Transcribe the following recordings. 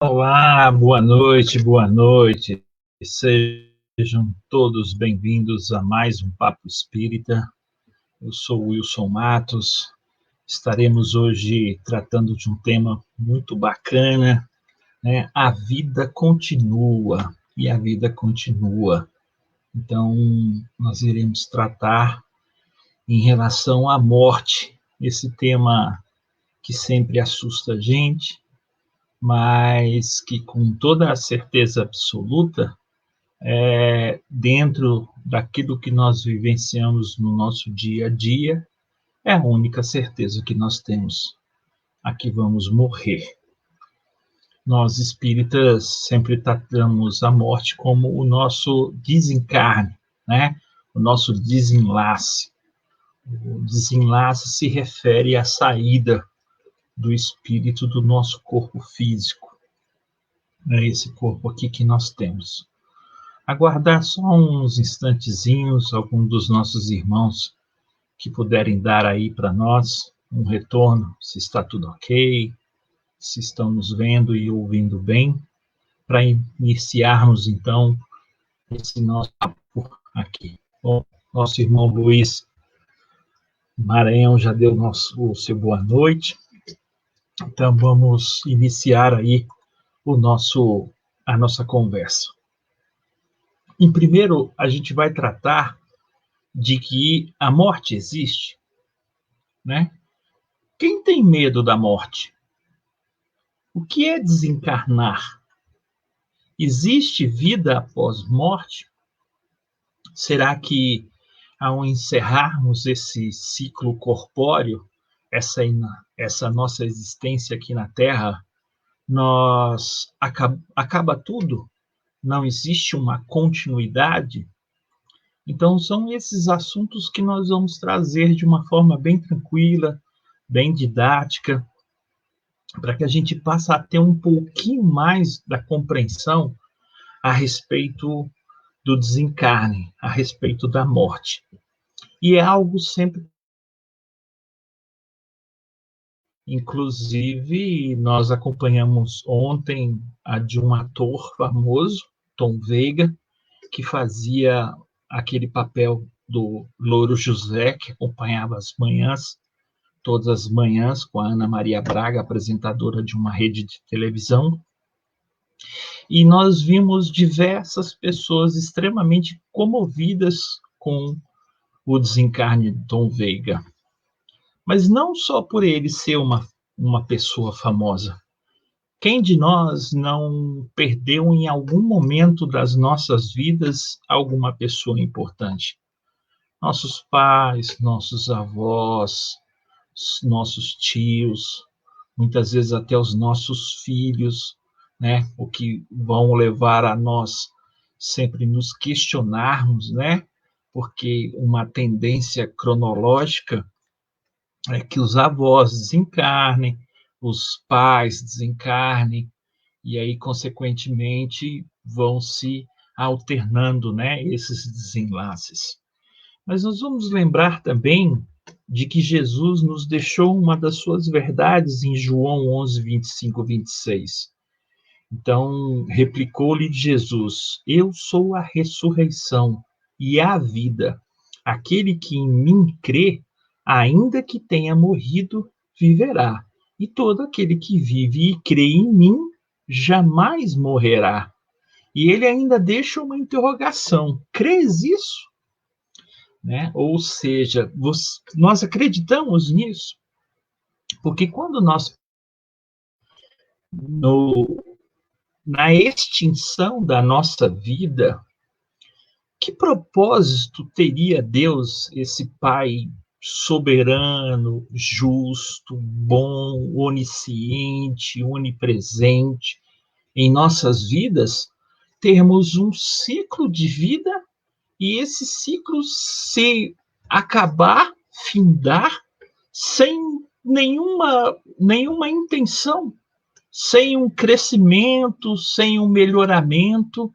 Olá, boa noite, boa noite. Sejam todos bem-vindos a mais um Papo Espírita. Eu sou Wilson Matos. Estaremos hoje tratando de um tema muito bacana, né? A vida continua e a vida continua. Então, nós iremos tratar em relação à morte, esse tema que sempre assusta a gente, mas que com toda a certeza absoluta, dentro daquilo que nós vivenciamos no nosso dia a dia, é a única certeza que nós temos. Aqui vamos morrer. Nós espíritas sempre tratamos a morte como o nosso desencarne, né? O nosso desenlace. O desenlace se refere à saída do espírito do nosso corpo físico. É esse corpo aqui que nós temos. Aguardar só uns instantezinhos, algum dos nossos irmãos que puderem dar aí para nós um retorno, se está tudo ok, se estão nos vendo e ouvindo bem, para iniciarmos, então, esse nosso papo aqui. Bom, nosso irmão Luiz Maranhão já deu o seu boa noite, então vamos iniciar aí a nossa conversa. Em primeiro, a gente vai tratar de que a morte existe, né? Quem tem medo da morte? O que é desencarnar? Existe vida após morte? Será que, ao encerrarmos esse ciclo corpóreo, essa nossa existência aqui na Terra, acaba tudo? Não existe uma continuidade? Então, são esses assuntos que nós vamos trazer de uma forma bem tranquila, bem didática, para que a gente passe a ter um pouquinho mais da compreensão a respeito do desencarne, a respeito da morte. E é algo sempre. Inclusive, nós acompanhamos ontem a de um ator famoso, Tom Veiga, que fazia aquele papel do Louro José, que acompanhava as manhãs, todas as manhãs, com a Ana Maria Braga, apresentadora de uma rede de televisão. E nós vimos diversas pessoas extremamente comovidas com o desencarne de Tom Veiga. Mas não só por ele ser uma pessoa famosa. Quem de nós não perdeu em algum momento das nossas vidas alguma pessoa importante? Nossos pais, nossos avós, nossos tios, muitas vezes até os nossos filhos, né? O que vão levar a nós sempre nos questionarmos, né? Porque uma tendência cronológica é que os avós desencarnem, os pais desencarnem, e aí, consequentemente, vão se alternando, né, esses desenlaces. Mas nós vamos lembrar também de que Jesus nos deixou uma das suas verdades em João 11, 25, 26. Então, replicou-lhe Jesus: Eu sou a ressurreição e a vida. Aquele que em mim crê, ainda que tenha morrido, viverá. E todo aquele que vive e crê em mim, jamais morrerá. E ele ainda deixa uma interrogação: crês isso? Né? Ou seja, nós acreditamos nisso? Porque quando nós, no, na extinção da nossa vida, que propósito teria Deus, esse Pai soberano, justo, bom, onisciente, onipresente, em nossas vidas, termos um ciclo de vida e esse ciclo se acabar, findar, sem nenhuma intenção, sem um crescimento, sem um melhoramento?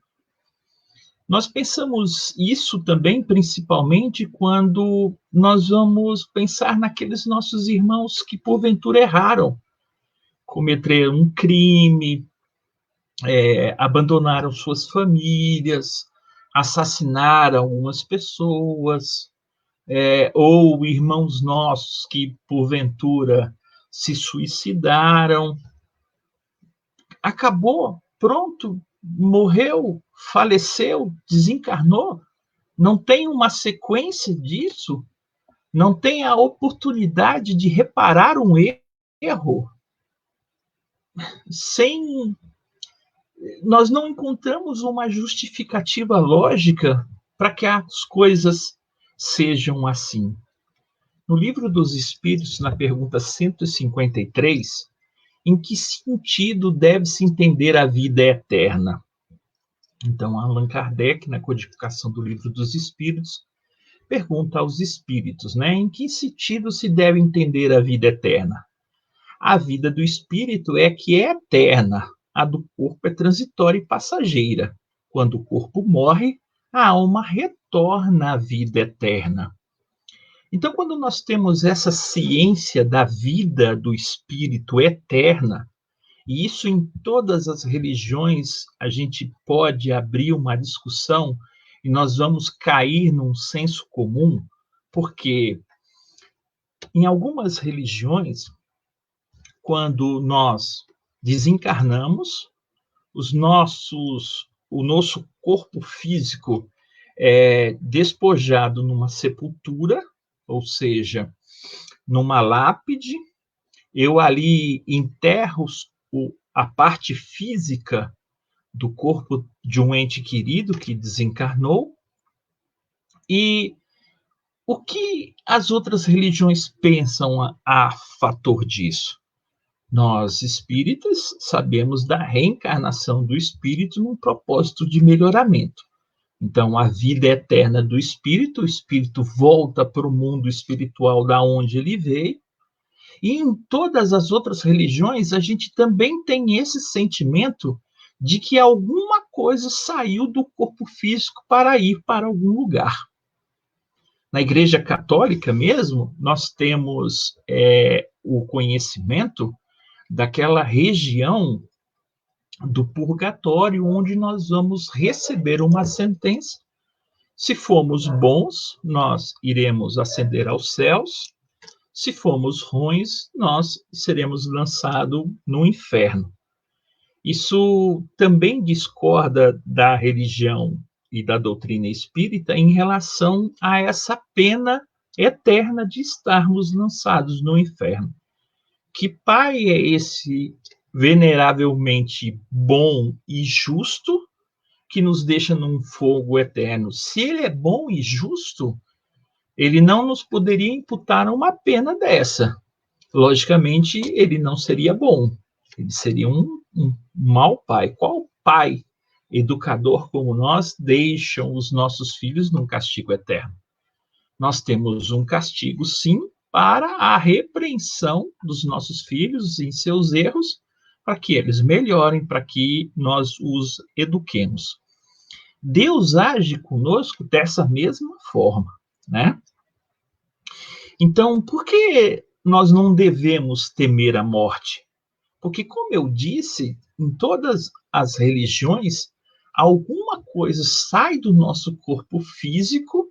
Nós pensamos isso também, principalmente, quando nós vamos pensar naqueles nossos irmãos que, porventura, erraram, cometeram um crime, abandonaram suas famílias, assassinaram algumas pessoas, ou irmãos nossos que, porventura, se suicidaram. Acabou, pronto, morreu, faleceu, desencarnou. Não tem uma sequência disso, não tem a oportunidade de reparar um erro. Nós não encontramos uma justificativa lógica para que as coisas sejam assim. No Livro dos Espíritos, na pergunta 153, em que sentido deve-se entender a vida eterna? Então, Allan Kardec, na codificação do Livro dos Espíritos, pergunta aos espíritos, em que sentido se deve entender a vida eterna? A vida do espírito é que é eterna, a do corpo é transitória e passageira. Quando o corpo morre, a alma retorna à vida eterna. Então, quando nós temos essa ciência da vida do espírito eterna, e isso em todas as religiões, a gente pode abrir uma discussão e nós vamos cair num senso comum, porque em algumas religiões, quando nós desencarnamos, o nosso corpo físico é despojado numa sepultura, ou seja, numa lápide. Eu ali enterro a parte física do corpo de um ente querido que desencarnou. E o que as outras religiões pensam a fator disso? Nós, espíritas, sabemos da reencarnação do espírito num propósito de melhoramento. Então, a vida eterna do espírito, o espírito volta para o mundo espiritual da onde ele veio. E em todas as outras religiões, a gente também tem esse sentimento de que alguma coisa saiu do corpo físico para ir para algum lugar. Na Igreja Católica mesmo, nós temos o conhecimento daquela região do purgatório, onde nós vamos receber uma sentença. Se formos bons, nós iremos ascender aos céus. Se formos ruins, nós seremos lançados no inferno. Isso também discorda da religião e da doutrina espírita em relação a essa pena eterna de estarmos lançados no inferno. Que pai é esse veneravelmente bom e justo que nos deixa num fogo eterno? Se ele é bom e justo, ele não nos poderia imputar uma pena dessa. Logicamente, ele não seria bom. Ele seria um mau pai. Qual pai, educador como nós, deixam os nossos filhos num castigo eterno? Nós temos um castigo, sim, para a repreensão dos nossos filhos em seus erros, para que eles melhorem, para que nós os eduquemos. Deus age conosco dessa mesma forma, Então, por que nós não devemos temer a morte? Porque, como eu disse, em todas as religiões, alguma coisa sai do nosso corpo físico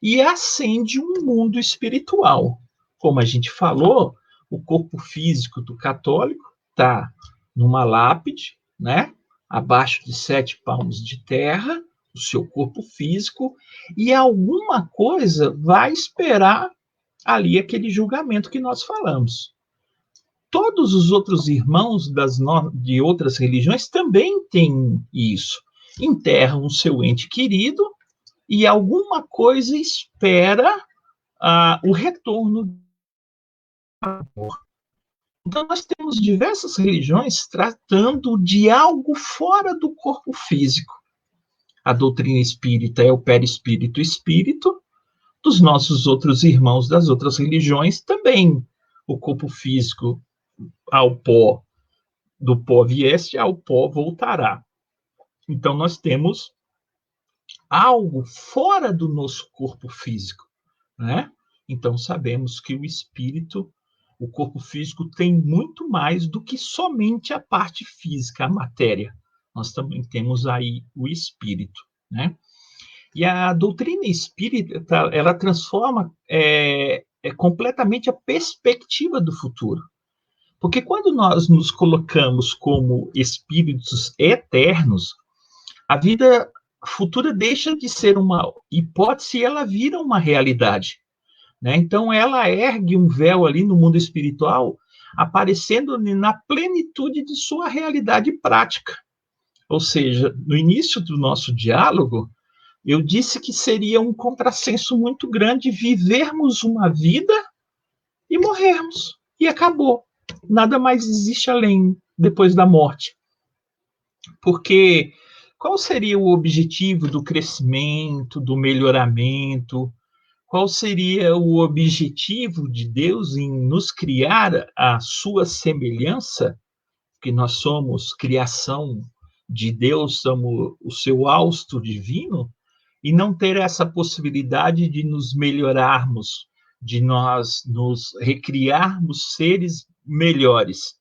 e ascende um mundo espiritual. Como a gente falou, o corpo físico do católico está numa lápide, abaixo de 7 palmos de terra, o seu corpo físico, e alguma coisa vai esperar ali aquele julgamento que nós falamos. Todos os outros irmãos de outras religiões também têm isso. Enterram o seu ente querido e alguma coisa espera o retorno. Então, nós temos diversas religiões tratando de algo fora do corpo físico. A doutrina espírita é o perispírito-espírito, dos nossos outros irmãos das outras religiões também. O corpo físico ao pó, do pó vieste, ao pó voltará. Então, nós temos algo fora do nosso corpo físico, Então, sabemos que o espírito, o corpo físico, tem muito mais do que somente a parte física, a matéria. nós também temos aí o espírito, né? E a doutrina espírita, ela transforma completamente a perspectiva do futuro. Porque quando nós nos colocamos como espíritos eternos, a vida futura deixa de ser uma hipótese e ela vira uma realidade, né? Então, ela ergue um véu ali no mundo espiritual, aparecendo na plenitude de sua realidade prática. Ou seja, no início do nosso diálogo, eu disse que seria um contrassenso muito grande vivermos uma vida e morrermos. E acabou. Nada mais existe além, depois da morte. Porque qual seria o objetivo do crescimento, do melhoramento? Qual seria o objetivo de Deus em nos criar à sua semelhança? Que nós somos criação de Deus, somos o seu hausto divino, e não ter essa possibilidade de nos melhorarmos, de nós nos recriarmos seres melhores.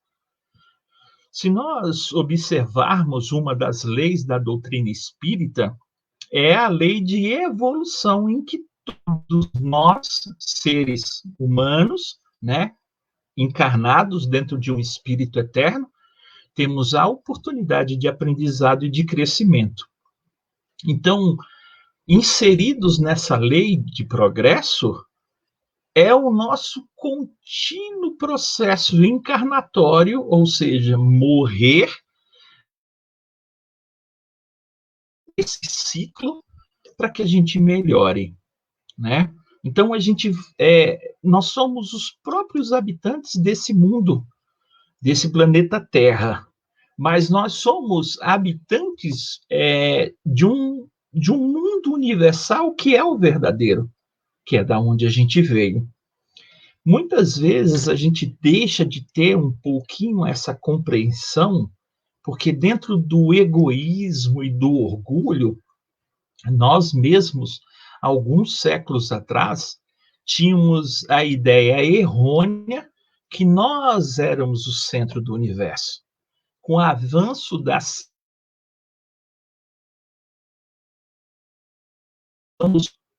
Se nós observarmos uma das leis da doutrina espírita, é a lei de evolução, em que todos nós, seres humanos, né, encarnados dentro de um espírito eterno, temos a oportunidade de aprendizado e de crescimento. Então, inseridos nessa lei de progresso, é o nosso contínuo processo encarnatório, ou seja, morrer, esse ciclo, para que a gente melhore, né? Então, nós somos os próprios habitantes desse mundo, desse planeta Terra, mas nós somos habitantes de um mundo universal que é o verdadeiro, que é da onde a gente veio. Muitas vezes a gente deixa de ter um pouquinho essa compreensão, porque dentro do egoísmo e do orgulho, nós mesmos, alguns séculos atrás, tínhamos a ideia errônea que nós éramos o centro do universo. Com o avanço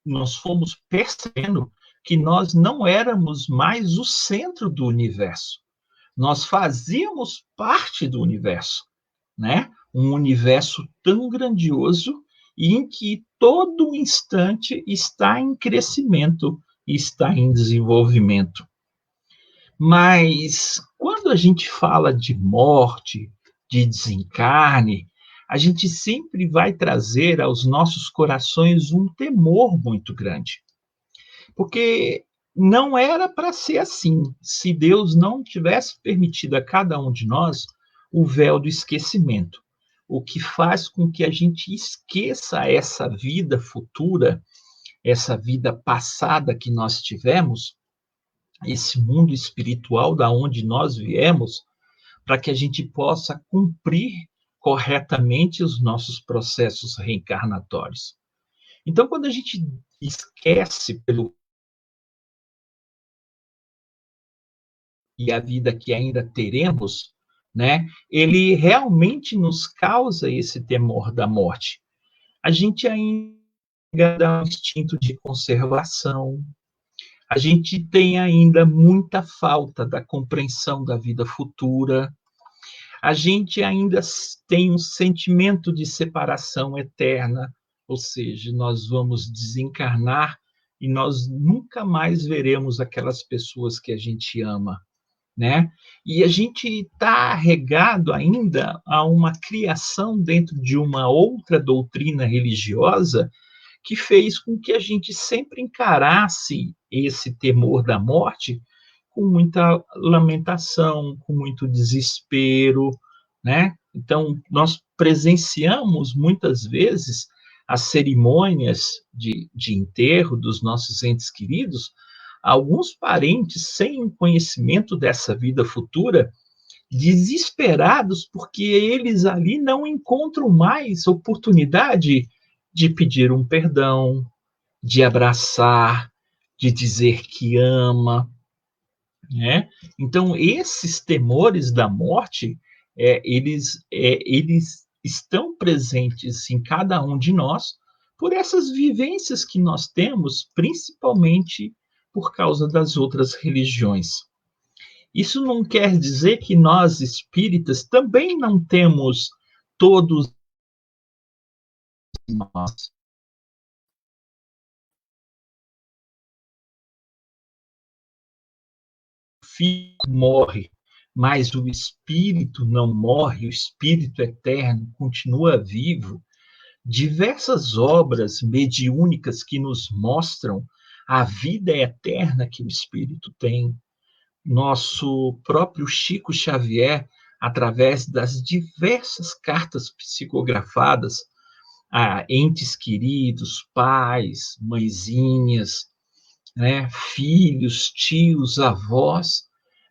nós fomos percebendo que nós não éramos mais o centro do universo. Nós fazíamos parte do universo, né? Um universo tão grandioso e em que todo instante está em crescimento, está em desenvolvimento. Mas quando a gente fala de morte, de desencarne, a gente sempre vai trazer aos nossos corações um temor muito grande. Porque não era para ser assim, se Deus não tivesse permitido a cada um de nós o véu do esquecimento, o que faz com que a gente esqueça essa vida futura, essa vida passada que nós tivemos, esse mundo espiritual da onde nós viemos, para que a gente possa cumprir corretamente os nossos processos reencarnatórios. Então, quando a gente esquece pelo e a vida que ainda teremos, né, ele realmente nos causa esse temor da morte. A gente ainda dá um instinto de conservação, a gente tem ainda muita falta da compreensão da vida futura, a gente ainda tem um sentimento de separação eterna, ou seja, nós vamos desencarnar e nós nunca mais veremos aquelas pessoas que a gente ama, né? E a gente está regado ainda a uma criação dentro de uma outra doutrina religiosa que fez com que a gente sempre encarasse esse temor da morte com muita lamentação, com muito desespero, né? Então, nós presenciamos muitas vezes as cerimônias de enterro dos nossos entes queridos, alguns parentes sem conhecimento dessa vida futura, desesperados porque eles ali não encontram mais oportunidade de pedir um perdão, de abraçar, de dizer que ama, né? Então, esses temores da morte, eles estão presentes em cada um de nós por essas vivências que nós temos, principalmente por causa das outras religiões. Isso não quer dizer que nós, espíritas, também não temos todos nós. O filho morre, mas o espírito não morre, o espírito eterno continua vivo. Diversas obras mediúnicas que nos mostram a vida eterna que o espírito tem. Nosso próprio Chico Xavier, através das diversas cartas psicografadas a entes queridos, pais, mãezinhas, né, filhos, tios, avós,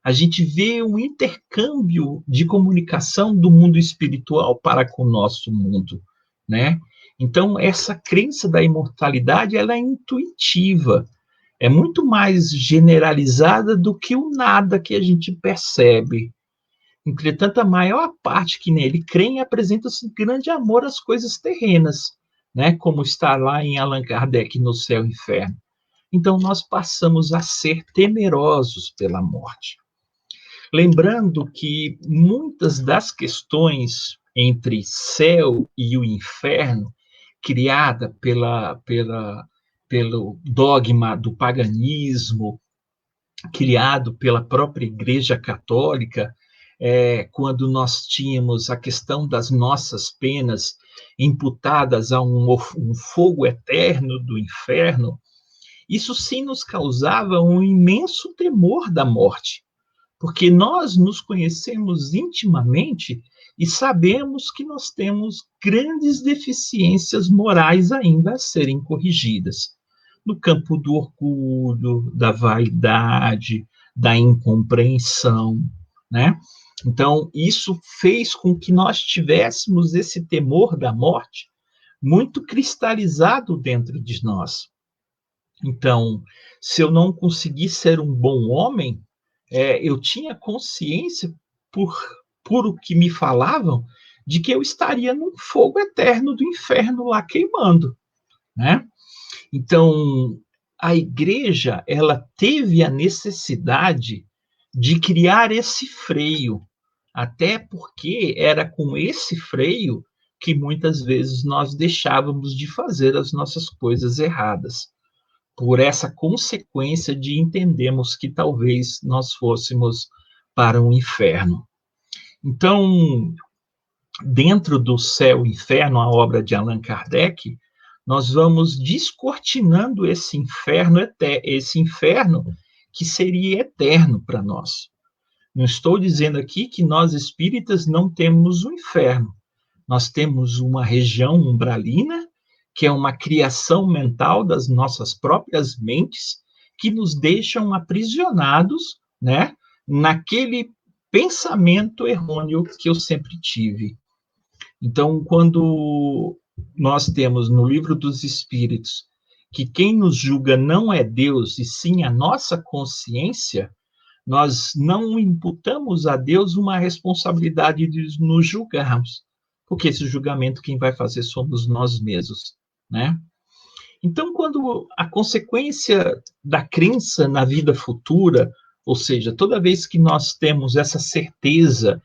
a gente vê um intercâmbio de comunicação do mundo espiritual para com o nosso mundo, né? Então, essa crença da imortalidade, ela é intuitiva, é muito mais generalizada do que o nada que a gente percebe. Entretanto, a maior parte que nele creem apresenta-se grande amor às coisas terrenas, né? Como está lá em Allan Kardec, no Céu e Inferno. Então, nós passamos a ser temerosos pela morte. Lembrando que muitas das questões entre céu e o inferno, criada pelo dogma do paganismo, criado pela própria Igreja Católica, quando nós tínhamos a questão das nossas penas imputadas a um fogo eterno do inferno, isso sim nos causava um imenso temor da morte, porque nós nos conhecemos intimamente e sabemos que nós temos grandes deficiências morais ainda a serem corrigidas, no campo do orgulho, da vaidade, da incompreensão, né? Então, isso fez com que nós tivéssemos esse temor da morte muito cristalizado dentro de nós. Então, se eu não conseguir ser um bom homem, eu tinha consciência, por o que me falavam, de que eu estaria num fogo eterno do inferno lá queimando, né? Então, a igreja, ela teve a necessidade de criar esse freio, até porque era com esse freio que muitas vezes nós deixávamos de fazer as nossas coisas erradas, por essa consequência de entendermos que talvez nós fôssemos para um inferno. Então, dentro do Céu e Inferno, a obra de Allan Kardec, nós vamos descortinando esse inferno que seria eterno para nós. Não estou dizendo aqui que nós espíritas não temos um inferno. Nós temos uma região umbralina, que é uma criação mental das nossas próprias mentes, que nos deixam aprisionados, né, naquele pensamento errôneo que eu sempre tive. Então, quando nós temos no Livro dos Espíritos que quem nos julga não é Deus, e sim a nossa consciência, nós não imputamos a Deus uma responsabilidade de nos julgarmos, porque esse julgamento quem vai fazer somos nós mesmos, né? Então, quando a consequência da crença na vida futura, ou seja, toda vez que nós temos essa certeza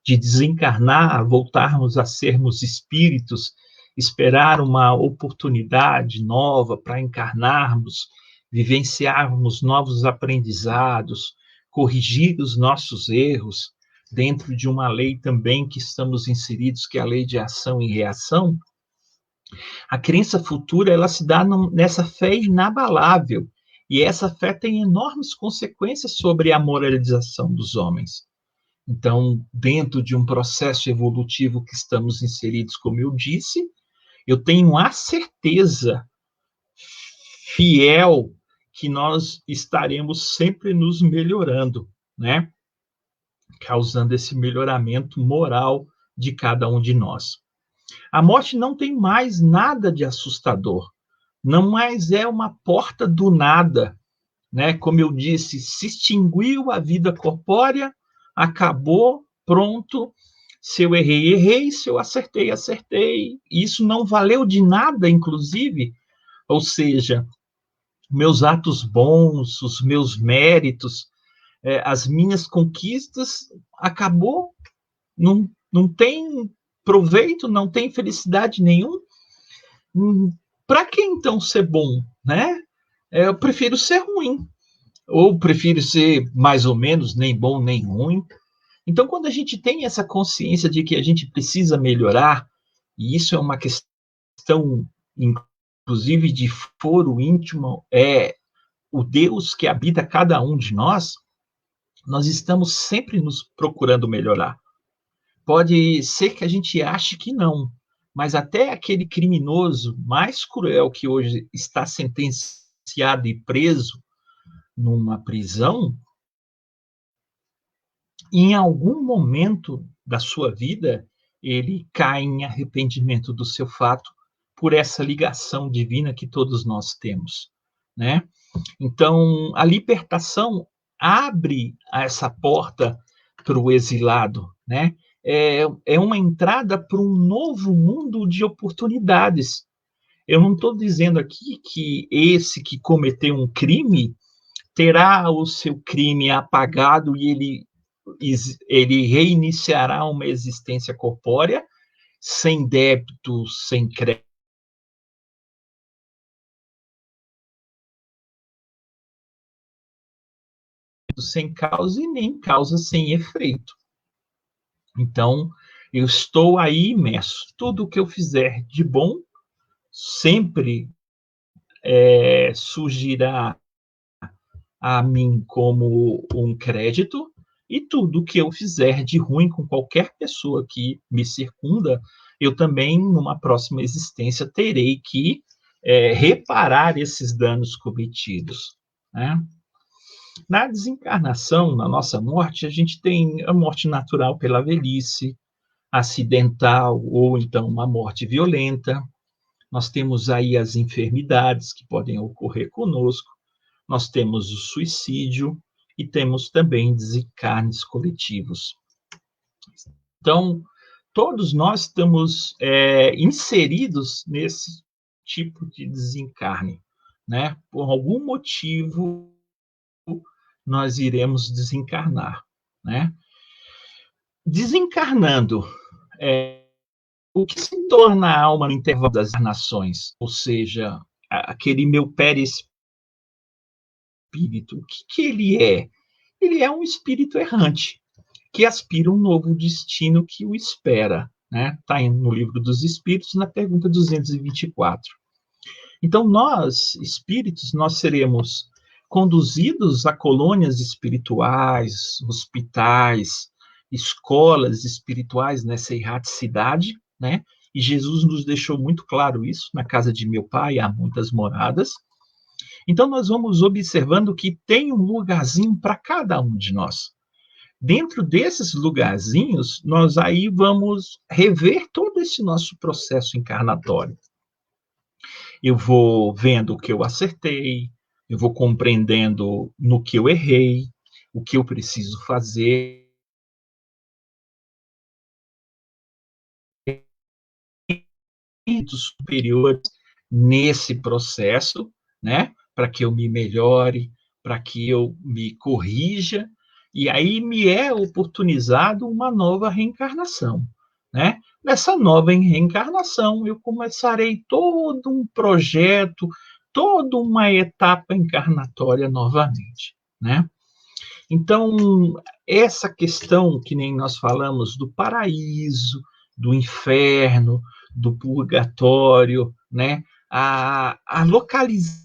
de desencarnar, voltarmos a sermos espíritos, esperar uma oportunidade nova para encarnarmos, vivenciarmos novos aprendizados, corrigir os nossos erros, dentro de uma lei também que estamos inseridos, que é a lei de ação e reação, a crença futura, ela se dá nessa fé inabalável, e essa fé tem enormes consequências sobre a moralização dos homens. Então, dentro de um processo evolutivo que estamos inseridos, como eu disse, eu tenho a certeza fiel que nós estaremos sempre nos melhorando, né? Causando esse melhoramento moral de cada um de nós. A morte não tem mais nada de assustador, não mais é uma porta do nada, né? Como eu disse, se extinguiu a vida corpórea, acabou, pronto, Se eu errei, errei. Se eu acertei, acertei. Isso não valeu de nada, inclusive. Ou seja, meus atos bons, os meus méritos, as minhas conquistas, acabou, não tem proveito, não tem felicidade nenhum. Para que então ser bom, né? Eu prefiro ser ruim, ou prefiro ser mais ou menos, nem bom nem ruim. Então, quando a gente tem essa consciência de que a gente precisa melhorar, e isso é uma questão, inclusive, de foro íntimo, é o Deus que habita cada um de nós, nós estamos sempre nos procurando melhorar. Pode ser que a gente ache que não, mas até aquele criminoso mais cruel que hoje está sentenciado e preso numa prisão, em algum momento da sua vida, ele cai em arrependimento do seu fato por essa ligação divina que todos nós temos, né? Então, a libertação abre essa porta para o exilado, né? É uma entrada para um novo mundo de oportunidades. Eu não estou dizendo aqui que esse que cometeu um crime terá o seu crime apagado e ele reiniciará uma existência corpórea sem débito, sem crédito, sem causa e nem causa sem efeito. Então, eu estou aí imerso. Tudo que eu fizer de bom sempre surgirá a mim como um crédito, e tudo que eu fizer de ruim com qualquer pessoa que me circunda, eu também, numa próxima existência, terei que reparar esses danos cometidos, né? Na desencarnação, na nossa morte, a gente tem a morte natural pela velhice, acidental ou então uma morte violenta. Nós temos aí as enfermidades que podem ocorrer conosco, nós temos o suicídio e temos também desencarnes coletivos. Então, todos nós estamos inseridos nesse tipo de desencarne, né? Por algum motivo, nós iremos desencarnar, né? Desencarnando, o que se torna a alma no intervalo das nações? Ou seja, aquele meu perispírito, o que ele é? Ele é um espírito errante, que aspira um novo destino que o espera, né? Está no Livro dos Espíritos, na pergunta 224. Então, nós, espíritos, nós seremos conduzidos a colônias espirituais, hospitais, escolas espirituais nessa erraticidade, né? E Jesus nos deixou muito claro isso, na casa de meu pai há muitas moradas. Então, nós vamos observando que tem um lugarzinho para cada um de nós. Dentro desses lugarzinhos, nós aí vamos rever todo esse nosso processo encarnatório. Eu vou vendo o que eu acertei, eu vou compreendendo no que eu errei, o que eu preciso fazer. Superiores nesse processo, né? Para que eu me melhore, para que eu me corrija, e aí me é oportunizado uma nova reencarnação, né? Nessa nova reencarnação, eu começarei todo um projeto, toda uma etapa encarnatória novamente, né? Então, essa questão que nem nós falamos do paraíso, do inferno, do purgatório, né? A localização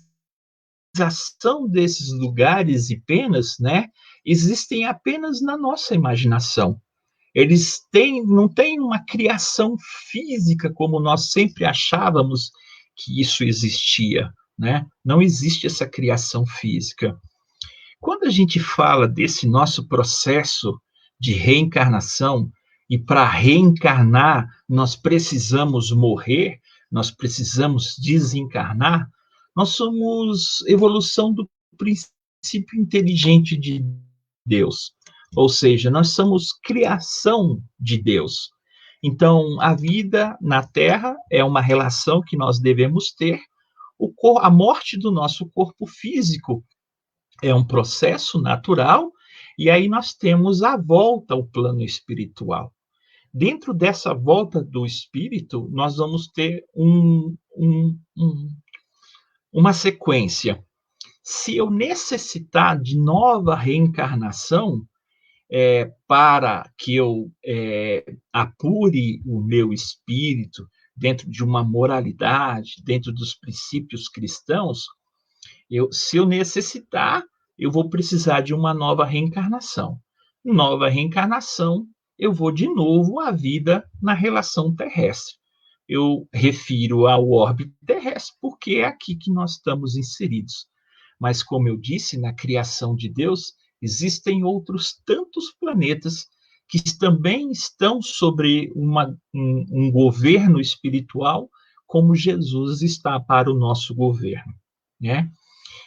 desses lugares e penas, né? Existem apenas na nossa imaginação. Eles não têm uma criação física como nós sempre achávamos que isso existia, né? Não existe essa criação física. Quando a gente fala desse nosso processo de reencarnação, e para reencarnar nós precisamos morrer, nós precisamos desencarnar, nós somos evolução do princípio inteligente de Deus. ou seja, nós somos criação de Deus. Então, a vida na Terra é uma relação que nós devemos ter. A morte do nosso corpo físico é um processo natural, e aí nós temos a volta ao plano espiritual. Dentro dessa volta do espírito, nós vamos ter uma sequência. Se eu necessitar de nova reencarnação, para que eu apure o meu espírito dentro de uma moralidade, dentro dos princípios cristãos, se eu necessitar, eu vou precisar de uma nova reencarnação. Nova reencarnação, eu vou de novo à vida na relação terrestre. Eu refiro ao orbe terrestre porque é aqui que nós estamos inseridos. Mas, como eu disse, na criação de Deus, existem outros tantos planetas que também estão sobre um governo espiritual, como Jesus está para o nosso governo, né?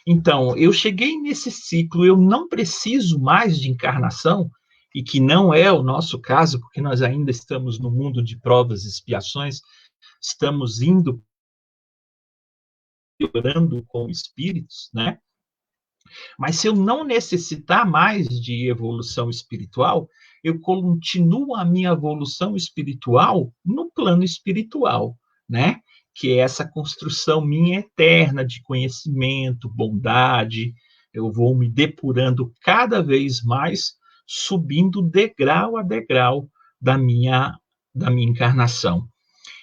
Então, eu cheguei nesse ciclo, eu não preciso mais de encarnação, e que não é o nosso caso, porque nós ainda estamos no mundo de provas e expiações, estamos indo melhorando com espíritos, né? Mas se eu não necessitar mais de evolução espiritual, eu continuo a minha evolução espiritual no plano espiritual, né? Que é essa construção minha eterna de conhecimento, bondade. Eu vou me depurando cada vez mais, subindo degrau a degrau da minha encarnação.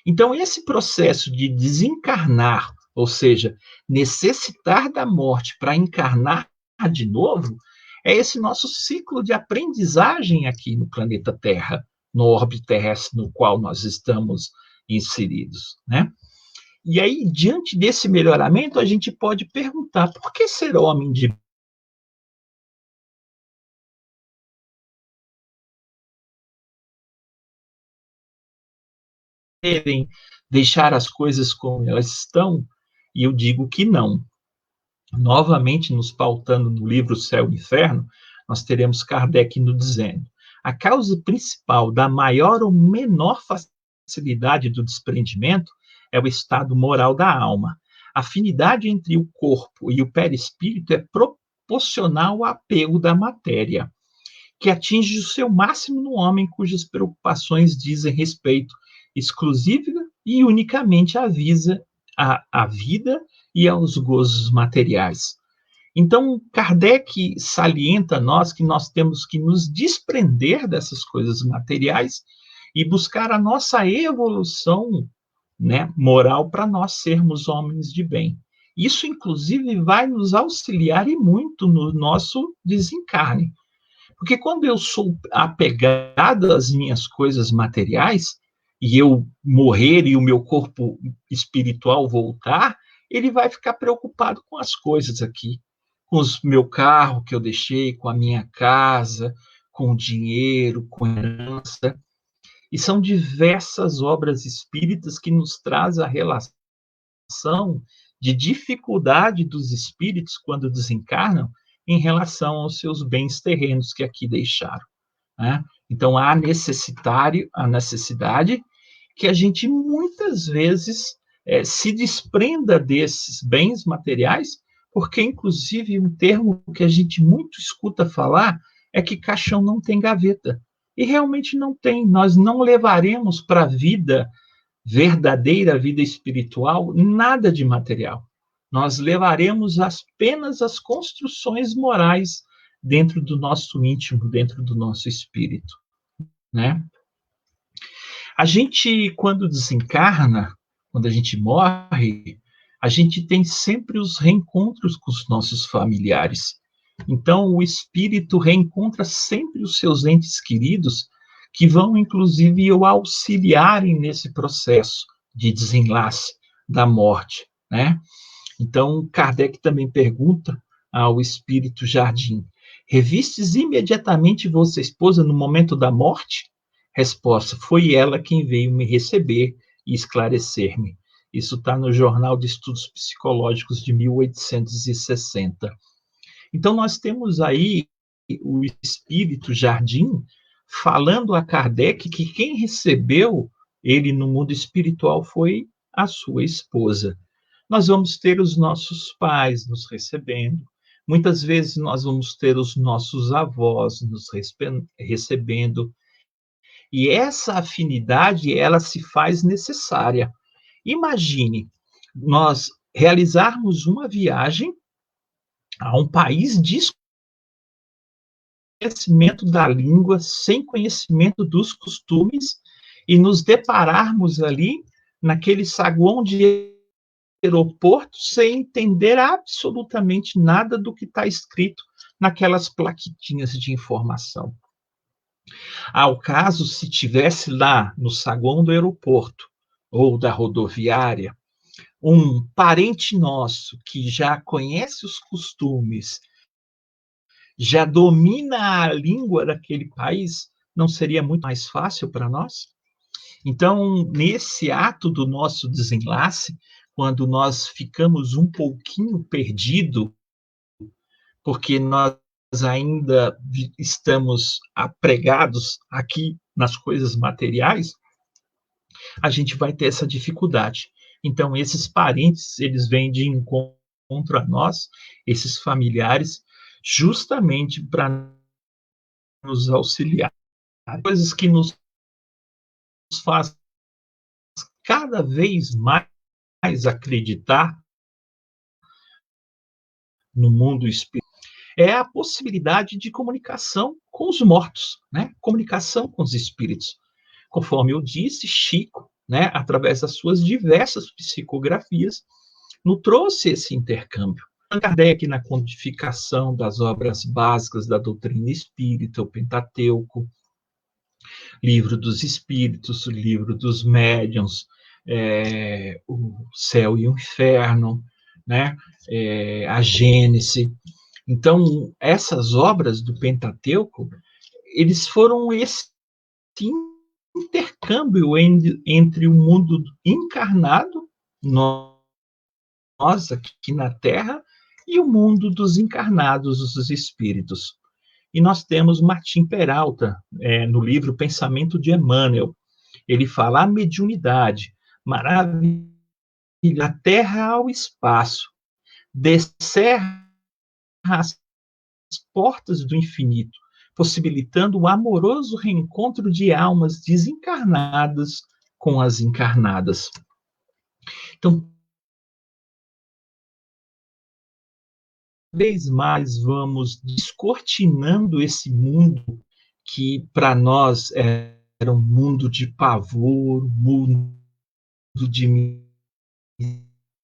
Então, esse processo de desencarnar, ou seja, necessitar da morte para encarnar de novo, é esse nosso ciclo de aprendizagem aqui no planeta Terra, no orbe terrestre no qual nós estamos inseridos, né? E aí, diante desse melhoramento, a gente pode perguntar: por que ser homem de bem, deixar as coisas como elas estão? E eu digo que não. Novamente, nos pautando no livro Céu e Inferno, nós teremos Kardec nos dizendo: a causa principal da maior ou menor facilidade do desprendimento é o estado moral da alma. A afinidade entre o corpo e o perispírito é proporcional ao apego da matéria, que atinge o seu máximo no homem cujas preocupações dizem respeito exclusiva e unicamente à vida e aos gozos materiais. Então, Kardec salienta a nós que nós temos que nos desprender dessas coisas materiais e buscar a nossa evolução, né, moral para nós sermos homens de bem. Isso, inclusive, vai nos auxiliar e muito no nosso desencarne. Porque quando eu sou apegado às minhas coisas materiais, e eu morrer e o meu corpo espiritual voltar, ele vai ficar preocupado com as coisas aqui, com o meu carro que eu deixei, com a minha casa, com o dinheiro, com a herança. E são diversas obras espíritas que nos trazem a relação de dificuldade dos espíritos quando desencarnam em relação aos seus bens terrenos que aqui deixaram, né? Então, há a necessidade que a gente muitas vezes se desprenda desses bens materiais, porque, inclusive, um termo que a gente muito escuta falar é que caixão não tem gaveta. E realmente não tem. Nós não levaremos para a vida, verdadeira vida espiritual, nada de material. Nós levaremos apenas as construções morais dentro do nosso íntimo, dentro do nosso espírito, né? A gente, quando desencarna, quando a gente morre, a gente tem sempre os reencontros com os nossos familiares. Então, o espírito reencontra sempre os seus entes queridos, que vão, inclusive, o auxiliarem nesse processo de desenlace da morte, né? Então, Kardec também pergunta ao espírito Jardim: revistes imediatamente vossa esposa no momento da morte? Resposta: foi ela quem veio me receber e esclarecer-me. Isso está no Jornal de Estudos Psicológicos de 1860. Então, nós temos aí o espírito Jardim falando a Kardec que quem recebeu ele no mundo espiritual foi a sua esposa. Nós vamos ter os nossos pais nos recebendo, muitas vezes nós vamos ter os nossos avós nos recebendo, e essa afinidade, ela se faz necessária. Imagine nós realizarmos uma viagem a um país conhecimento da língua, sem conhecimento dos costumes, e nos depararmos ali naquele saguão de aeroporto sem entender absolutamente nada do que está escrito naquelas plaquetinhas de informação. Ao caso, se tivesse lá no saguão do aeroporto ou da rodoviária um parente nosso que já conhece os costumes, já domina a língua daquele país, não seria muito mais fácil para nós? Então, nesse ato do nosso desenlace, quando nós ficamos um pouquinho perdido, porque nós ainda estamos apregados aqui nas coisas materiais, a gente vai ter essa dificuldade. Então, esses parentes, eles vêm de encontro a nós, esses familiares, justamente para nos auxiliar. Coisas que nos faz cada vez mais acreditar no mundo espiritual é a possibilidade de comunicação com os mortos, né? Comunicação com os espíritos. Conforme eu disse, Chico, né, através das suas diversas psicografias, nos trouxe esse intercâmbio. Kardec, na codificação das obras básicas da doutrina espírita, o Pentateuco, Livro dos Espíritos, o Livro dos Médiuns, o Céu e o Inferno, né? A Gênese. Então, essas obras do Pentateuco, eles foram esse intercâmbio entre o mundo encarnado, nós aqui na Terra, e o mundo dos encarnados, os espíritos. E nós temos Martim Peralta, no livro Pensamento de Emmanuel. Ele fala a mediunidade, maravilha, da Terra ao espaço, descerra as portas do infinito, possibilitando o amoroso reencontro de almas desencarnadas com as encarnadas. Então, cada vez mais vamos descortinando esse mundo que para nós era um mundo de pavor, um mundo de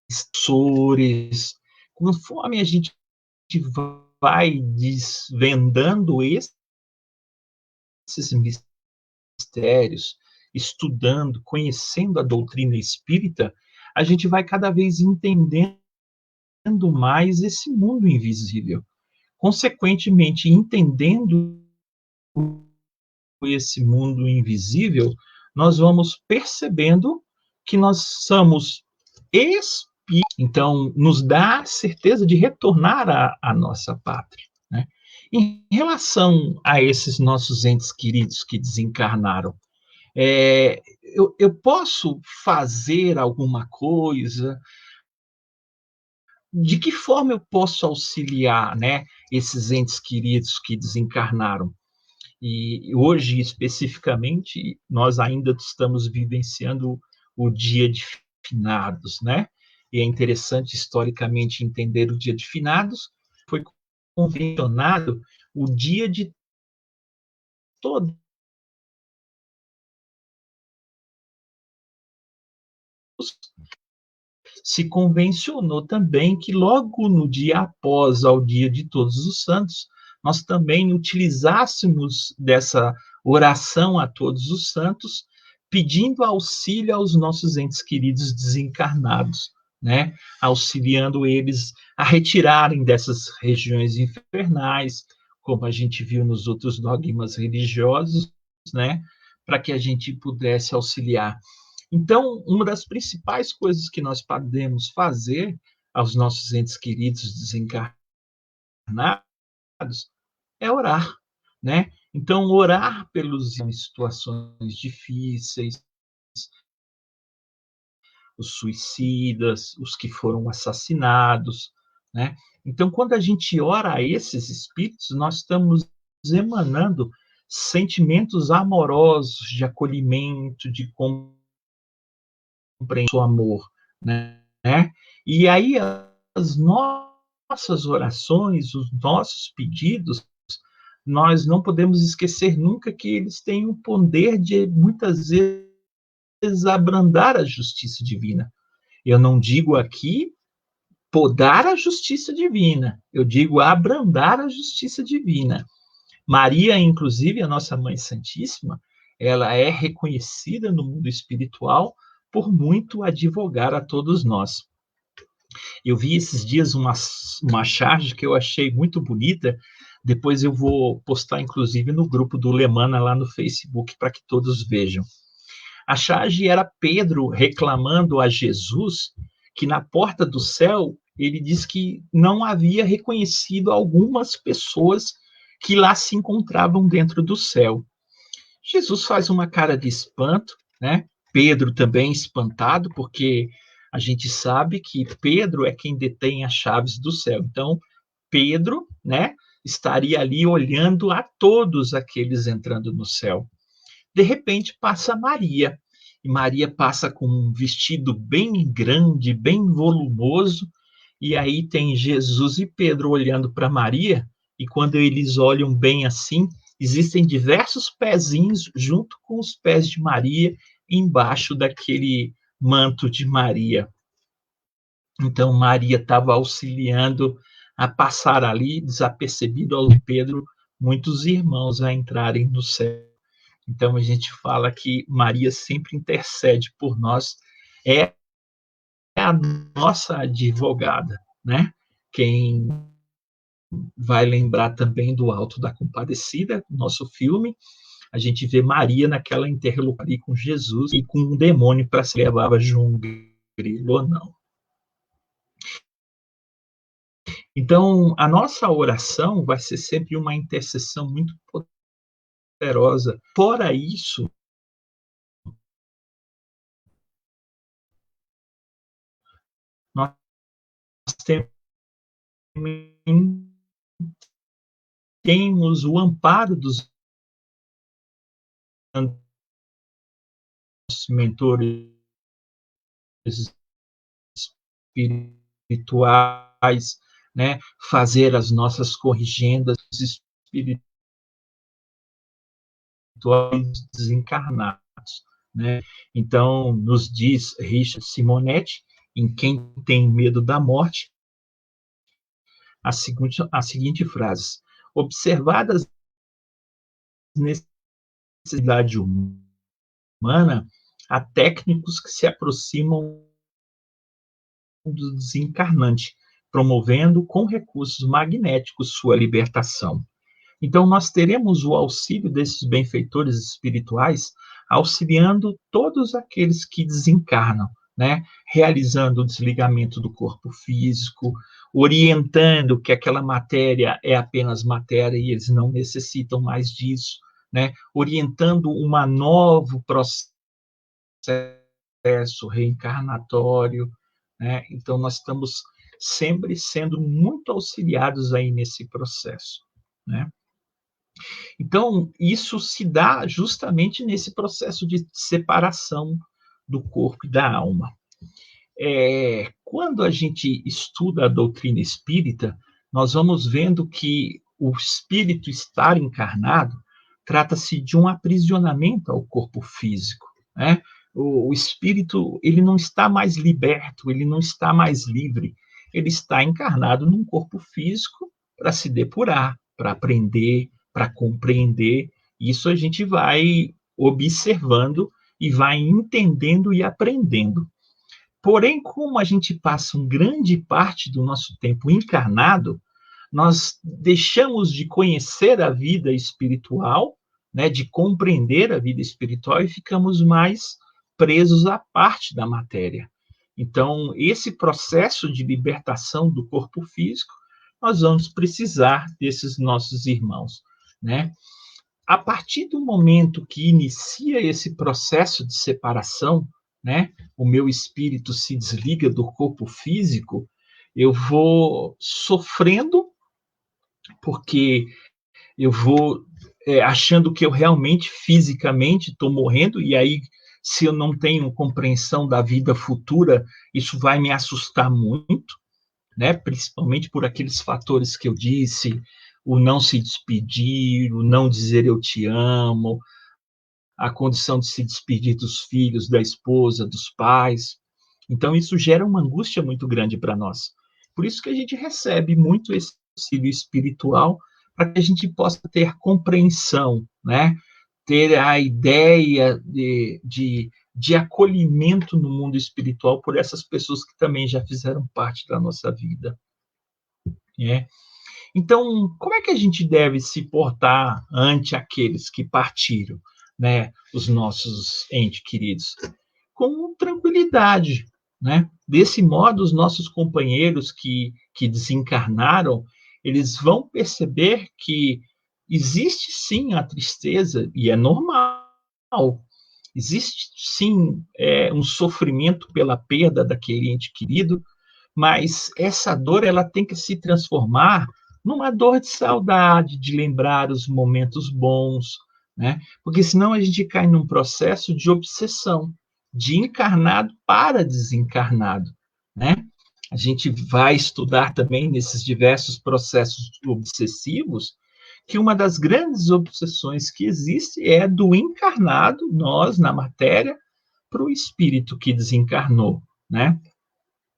missores. Conforme a gente vai desvendando esses mistérios, estudando, conhecendo a doutrina espírita, a gente vai cada vez entendendo mais esse mundo invisível. Consequentemente, entendendo esse mundo invisível, nós vamos percebendo que nós somos espíritos, então nos dá a certeza de retornar à nossa pátria, né? Em relação a esses nossos entes queridos que desencarnaram, eu posso fazer alguma coisa? De que forma eu posso auxiliar, né, esses entes queridos que desencarnaram? E hoje, especificamente, nós ainda estamos vivenciando o dia de finados, né? E é interessante historicamente entender o dia de finados. Foi convencionado o dia de todos se convencionou também que logo no dia após ao dia de Todos os Santos, nós também utilizássemos dessa oração a Todos os Santos, pedindo auxílio aos nossos entes queridos desencarnados, né? Auxiliando eles a retirarem dessas regiões infernais, como a gente viu nos outros dogmas religiosos, né? Para que a gente pudesse auxiliar. Então, uma das principais coisas que nós podemos fazer aos nossos entes queridos desencarnados é orar, né? Então, orar pelos em situações difíceis, os suicidas, os que foram assassinados, né? Então, quando a gente ora a esses espíritos, nós estamos emanando sentimentos amorosos de acolhimento, de compreensão, amor, né? E aí as nossas orações, os nossos pedidos, nós não podemos esquecer nunca que eles têm o poder de, muitas vezes, abrandar a justiça divina. Eu não digo aqui podar a justiça divina, eu digo abrandar a justiça divina. Maria, inclusive, a nossa Mãe Santíssima, ela é reconhecida no mundo espiritual por muito advogar a todos nós. Eu vi esses dias uma charge que eu achei muito bonita, depois eu vou postar, inclusive, no grupo do Lemana, lá no Facebook, para que todos vejam. A charge era Pedro reclamando a Jesus que na porta do céu ele diz que não havia reconhecido algumas pessoas que lá se encontravam dentro do céu. Jesus faz uma cara de espanto, né? Pedro também espantado, porque a gente sabe que Pedro é quem detém as chaves do céu. Então, Pedro, né, estaria ali olhando a todos aqueles entrando no céu. De repente passa Maria, e Maria passa com um vestido bem grande, bem volumoso, e aí tem Jesus e Pedro olhando para Maria, e quando eles olham bem assim, existem diversos pezinhos junto com os pés de Maria embaixo daquele manto de Maria. Então Maria estava auxiliando a passar ali, desapercebido ao Pedro, muitos irmãos a entrarem no céu. Então a gente fala que Maria sempre intercede por nós, é a nossa advogada, né? Quem vai lembrar também do Alto da Compadecida, nosso filme, a gente vê Maria naquela interlocução ali com Jesus e com um demônio para se levar João Grilo ou não. Então, a nossa oração vai ser sempre uma intercessão muito poderosa. Fora isso, nós temos o amparo dos mentores espirituais, né? Fazer as nossas corrigendas espirituais desencarnados, né? Então, nos diz Richard Simonetti, em Quem Tem Medo da Morte, a seguinte frase: observadas necessidade humana, há técnicos que se aproximam do desencarnante, promovendo com recursos magnéticos sua libertação. Então, nós teremos o auxílio desses benfeitores espirituais, auxiliando todos aqueles que desencarnam, né? Realizando o desligamento do corpo físico, orientando que aquela matéria é apenas matéria e eles não necessitam mais disso, né? Orientando um novo processo reencarnatório, né? Então, nós estamos sempre sendo muito auxiliados aí nesse processo, né? Então, isso se dá justamente nesse processo de separação do corpo e da alma. Quando a gente estuda a doutrina espírita, nós vamos vendo que o espírito estar encarnado trata-se de um aprisionamento ao corpo físico, né? O espírito, ele não está mais liberto, ele não está mais livre, ele está encarnado num corpo físico para se depurar, para aprender, para compreender. Isso a gente vai observando e vai entendendo e aprendendo. Porém, como a gente passa uma grande parte do nosso tempo encarnado, nós deixamos de conhecer a vida espiritual, né, de compreender a vida espiritual e ficamos mais presos à parte da matéria. Então, esse processo de libertação do corpo físico, nós vamos precisar desses nossos irmãos, né? A partir do momento que inicia esse processo de separação, né, o meu espírito se desliga do corpo físico, eu vou sofrendo, porque eu vou achando que eu realmente, fisicamente, estou morrendo, e aí, se eu não tenho compreensão da vida futura, isso vai me assustar muito, né? Principalmente por aqueles fatores que eu disse, o não se despedir, o não dizer eu te amo, a condição de se despedir dos filhos, da esposa, dos pais. Então, isso gera uma angústia muito grande para nós. Por isso que a gente recebe muito esse auxílio espiritual, para que a gente possa ter compreensão, né? Ter a ideia de acolhimento no mundo espiritual por essas pessoas que também já fizeram parte da nossa vida. Né? Então, como é que a gente deve se portar ante aqueles que partiram, né? Os nossos entes queridos? Com tranquilidade, né? Desse modo, os nossos companheiros que desencarnaram, eles vão perceber que existe sim a tristeza, e é normal. Existe sim um sofrimento pela perda daquele ente querido, mas essa dor ela tem que se transformar numa dor de saudade, de lembrar os momentos bons, né? Porque senão a gente cai num processo de obsessão, de encarnado para desencarnado, né? A gente vai estudar também nesses diversos processos obsessivos que uma das grandes obsessões que existe é do encarnado, nós, na matéria, para o espírito que desencarnou, né?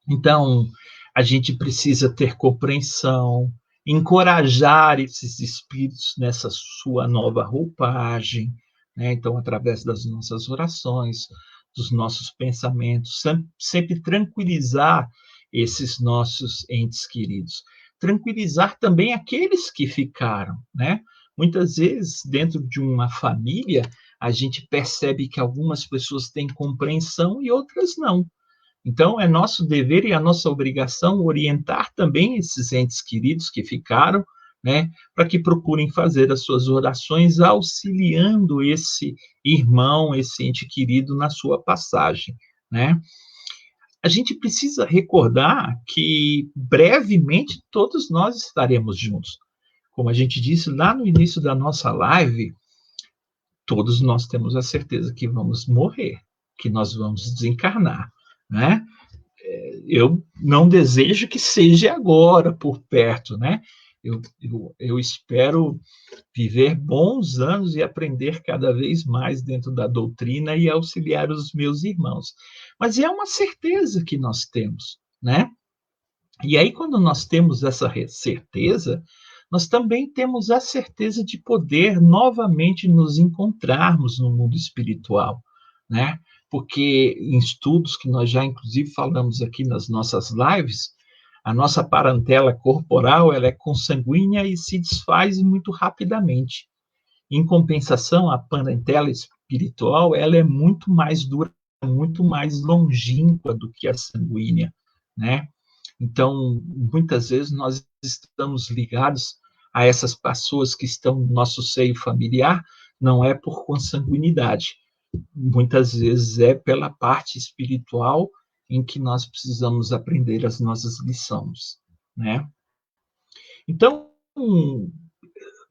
Então, a gente precisa ter compreensão, encorajar esses espíritos nessa sua nova roupagem, né? Então, através das nossas orações, dos nossos pensamentos, sempre tranquilizar esses nossos entes queridos. Tranquilizar também aqueles que ficaram, né? Muitas vezes, dentro de uma família, a gente percebe que algumas pessoas têm compreensão e outras não. Então, é nosso dever e a nossa obrigação orientar também esses entes queridos que ficaram, né, para que procurem fazer as suas orações auxiliando esse irmão, esse ente querido na sua passagem, né? A gente precisa recordar que brevemente todos nós estaremos juntos. Como a gente disse lá no início da nossa live, todos nós temos a certeza que vamos morrer, que nós vamos desencarnar, né? Eu não desejo que seja agora, por perto, né? Eu espero viver bons anos e aprender cada vez mais dentro da doutrina e auxiliar os meus irmãos. Mas é uma certeza que nós temos, né? E aí, quando nós temos essa certeza, nós também temos a certeza de poder novamente nos encontrarmos no mundo espiritual, né? Porque em estudos que nós já, inclusive, falamos aqui nas nossas lives, a nossa parentela corporal ela é consanguínea e se desfaz muito rapidamente. Em compensação, a parentela espiritual ela é muito mais dura, muito mais longínqua do que a sanguínea, né? Então, muitas vezes nós estamos ligados a essas pessoas que estão no nosso seio familiar, não é por consanguinidade, muitas vezes é pela parte espiritual em que nós precisamos aprender as nossas lições, né? Então,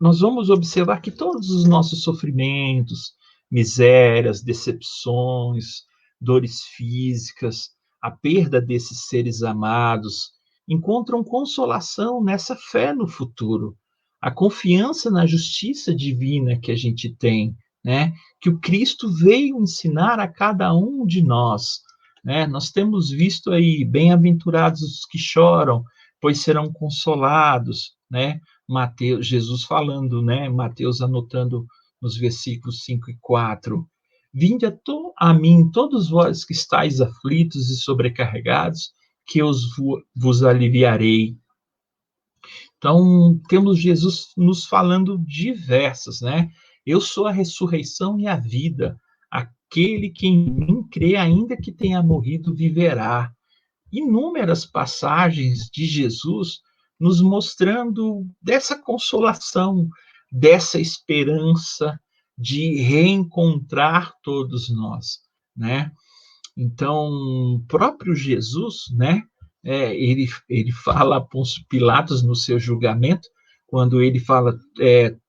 nós vamos observar que todos os nossos sofrimentos, misérias, decepções, dores físicas, a perda desses seres amados, encontram consolação nessa fé no futuro, a confiança na justiça divina que a gente tem, né? Que o Cristo veio ensinar a cada um de nós, né? Nós temos visto aí, bem-aventurados os que choram, pois serão consolados, né? Mateus, Jesus falando, né? Mateus anotando nos versículos 5 e 4. Vinde a mim, todos vós que estáis aflitos e sobrecarregados, que eu vos aliviarei. Então, temos Jesus nos falando diversas, né? Eu sou a ressurreição e a vida. Aquele que em mim crê, ainda que tenha morrido, viverá. Inúmeras passagens de Jesus nos mostrando dessa consolação, dessa esperança de reencontrar todos nós, né? Então, o próprio Jesus, né, ele fala a Pôncio Pilatos no seu julgamento, quando ele fala,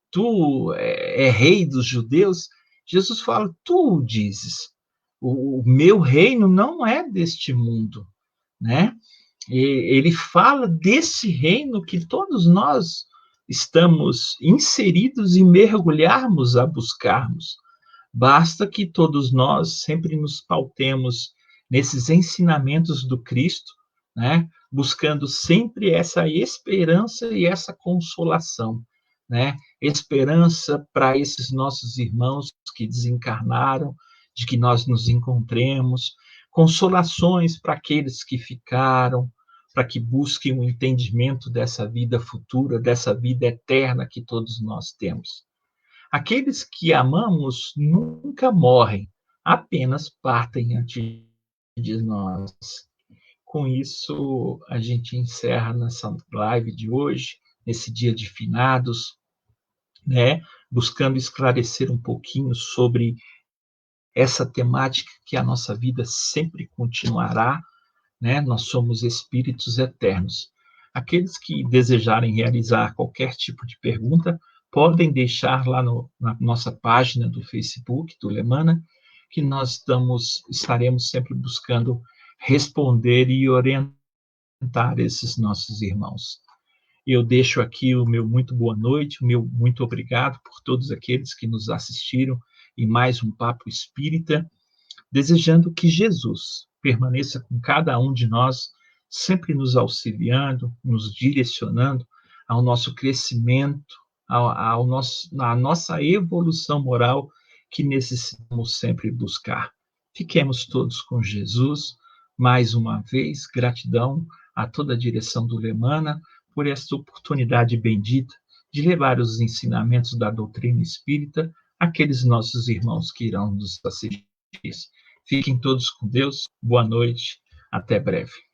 tu é rei dos judeus, Jesus fala, tu o dizes, o meu reino não é deste mundo, né? Ele fala desse reino que todos nós estamos inseridos e mergulharmos a buscarmos. Basta que todos nós sempre nos pautemos nesses ensinamentos do Cristo, né? Buscando sempre essa esperança e essa consolação, né? Esperança para esses nossos irmãos que desencarnaram, de que nós nos encontremos, consolações para aqueles que ficaram, para que busquem o entendimento dessa vida futura, dessa vida eterna que todos nós temos. Aqueles que amamos nunca morrem, apenas partem antes de nós. Com isso, a gente encerra nessa live de hoje, nesse dia de finados, né? Buscando esclarecer um pouquinho sobre essa temática que a nossa vida sempre continuará, né? Nós somos espíritos eternos. Aqueles que desejarem realizar qualquer tipo de pergunta, podem deixar lá na nossa página do Facebook, do Lemana, que nós estaremos sempre buscando responder e orientar esses nossos irmãos. Eu deixo aqui o meu muito boa noite, o meu muito obrigado por todos aqueles que nos assistiram em mais um Papo Espírita, desejando que Jesus permaneça com cada um de nós, sempre nos auxiliando, nos direcionando ao nosso crescimento, à nossa evolução moral que necessitamos sempre buscar. Fiquemos todos com Jesus. Mais uma vez, gratidão a toda a direção do Lemana por esta oportunidade bendita de levar os ensinamentos da doutrina espírita àqueles nossos irmãos que irão nos assistir. Fiquem todos com Deus. Boa noite. Até breve.